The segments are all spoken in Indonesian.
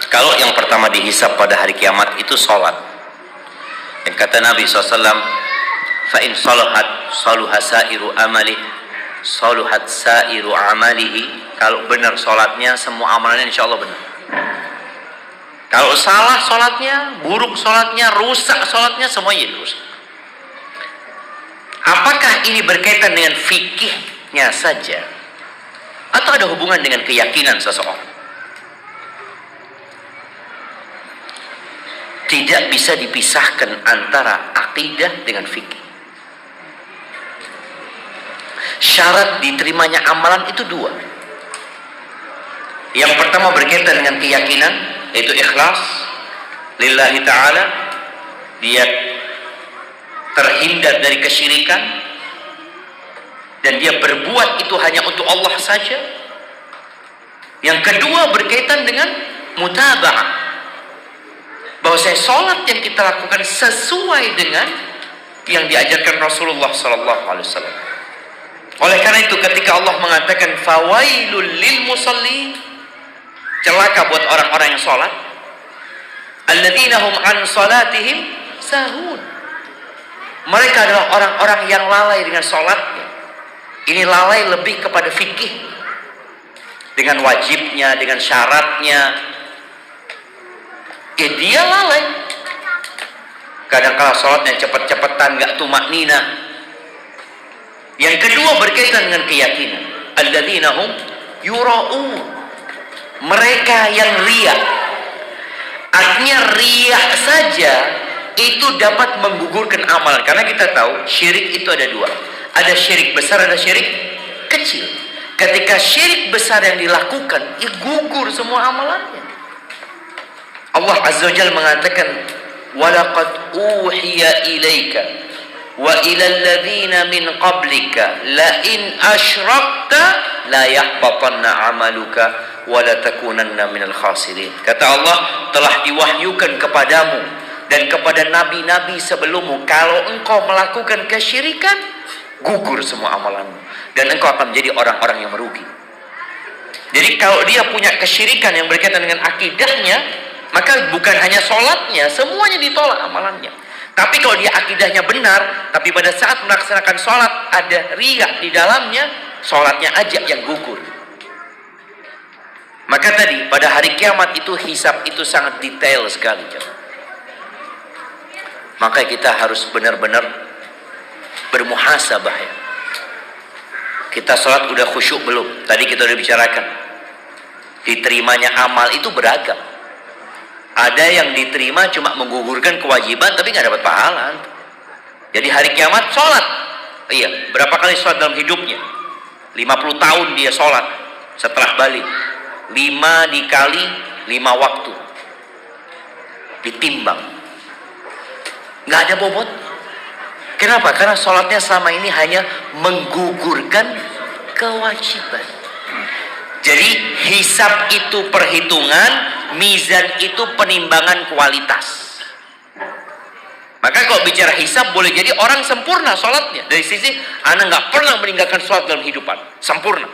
Kalau yang pertama dihisab pada hari kiamat itu sholat. Yang kata Nabi SAW, fa'in salahat saluha sa'iru amalih, saluhat sa'iru amalihi. Kalau benar sholatnya, semua amalannya insya Allah benar. Kalau salah sholatnya, buruk sholatnya, rusak sholatnya, semuanya rusak. Apakah ini berkaitan dengan fikihnya saja, atau ada hubungan dengan keyakinan seseorang? Tidak bisa dipisahkan antara akidah dengan fikih. Syarat diterimanya amalan itu dua. Yang pertama berkaitan dengan keyakinan, yaitu ikhlas lillahi ta'ala, dia terhindar dari kesyirikan dan dia berbuat itu hanya untuk Allah saja. Yang kedua berkaitan dengan mutaba'ah, bahwa sholat yang kita lakukan sesuai dengan yang diajarkan Rasulullah SAW. Oleh karena itu ketika Allah mengatakan fawailul lil musallin, celaka buat orang-orang yang sholat, alladzina hum an salatihim sahun, mereka adalah orang-orang yang lalai dengan sholatnya. Ini lalai lebih kepada fikih, dengan wajibnya, dengan syaratnya. Ya dia lalai. Kadang-kala sholatnya cepet-cepetan, gak tumaknina. Yang kedua berkaitan dengan keyakinan, alladzina hum yura'un, mereka yang riya. Artinya riya saja itu dapat menggugurkan amalan. Karena kita tahu syirik itu ada dua, ada syirik besar, ada syirik kecil. Ketika syirik besar yang dilakukan, ya gugur semua amalannya. Allah Azza wa Jalla mengatakan, walaqad uhiya ilaika wa ilal ladzina min qablika la in asyrakta la yahbatanna amaluka wa la takunanna minal khasirin. Kata Allah, telah diwahyukan kepadamu dan kepada nabi-nabi sebelummu, kalau engkau melakukan kesyirikan, gugur semua amalanmu dan engkau akan menjadi orang-orang yang merugi. Jadi kalau dia punya kesyirikan yang berkaitan dengan akidahnya, maka bukan hanya sholatnya, semuanya ditolak amalannya. Tapi kalau dia akidahnya benar, tapi pada saat melaksanakan sholat ada riya di dalamnya, sholatnya aja yang gugur. Maka tadi pada hari kiamat itu hisab itu sangat detail sekali. Maka kita harus benar-benar bermuhasabah ya. Kita sholat udah khusyuk belum? Tadi kita udah bicarakan. Diterimanya amal itu beragam. Ada yang diterima cuma menggugurkan kewajiban tapi nggak dapat pahala. Jadi hari kiamat sholat, iya, berapa kali sholat dalam hidupnya? 50 tahun dia sholat setelah balik, 5 dikali 5 waktu, ditimbang, nggak ada bobot. Kenapa? Karena sholatnya selama ini hanya menggugurkan kewajiban. Jadi hisab itu perhitungan, mizan itu penimbangan kualitas. Maka kalau bicara hisab, boleh jadi orang sempurna sholatnya. Dari sisi, ana nggak pernah meninggalkan sholat dalam hidupan, sempurna.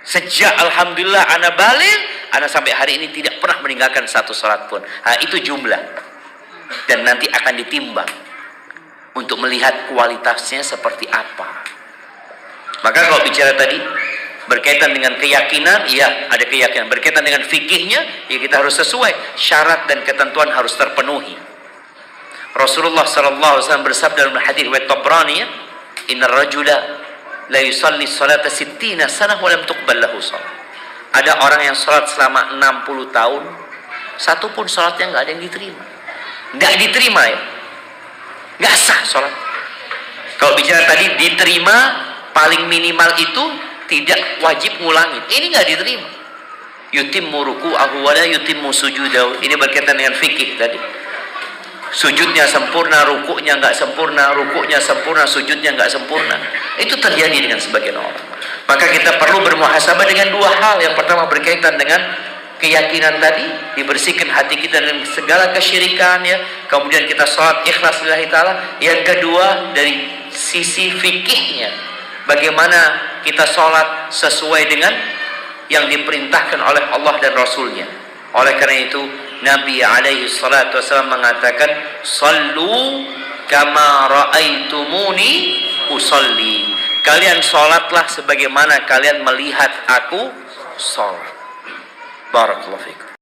Sejak alhamdulillah ana balik, ana sampai hari ini tidak pernah meninggalkan satu sholat pun. Itu jumlah. Dan nanti akan ditimbang untuk melihat kualitasnya seperti apa. Maka kalau bicara tadi berkaitan dengan keyakinan, ya ada keyakinan. Berkaitan dengan fikihnya, ya kita harus sesuai. Syarat dan ketentuan harus terpenuhi. Rasulullah SAW bersabda dalam hadis riwayat Tabrani, ya, innar rajula la yusalli salata 60 sanah wa lam tuqbal lahu salat. Ada orang yang salat selama 60 tahun, satu pun salatnya nggak ada yang diterima. Nggak diterima ya, nggak sah salat. Kalau bicara tadi diterima, paling minimal itu tidak wajib ngulangin. Ini nggak diterima. Yutimmu ruku'ahu wa la yutimmu sujudahu. Ini berkaitan dengan fikih tadi. Sujudnya sempurna, rukuknya nggak sempurna, rukuknya sempurna, sujudnya nggak sempurna. Itu terjadi dengan sebagian orang. Maka kita perlu bermuhasabah dengan dua hal. Yang pertama berkaitan dengan keyakinan tadi, dibersihkan hati kita dari segala kesyirikan, ya. Kemudian kita sholat ikhlas lillahi ta'ala. Yang kedua dari sisi fikihnya, bagaimana kita sholat sesuai dengan yang diperintahkan oleh Allah dan Rasulnya. Oleh karena itu Nabi alaihi salatu wasallam mengatakan, "Sallu kama ra'aitumuni usolli." Kalian sholatlah sebagaimana kalian melihat aku sholat. Barakallahu fikum.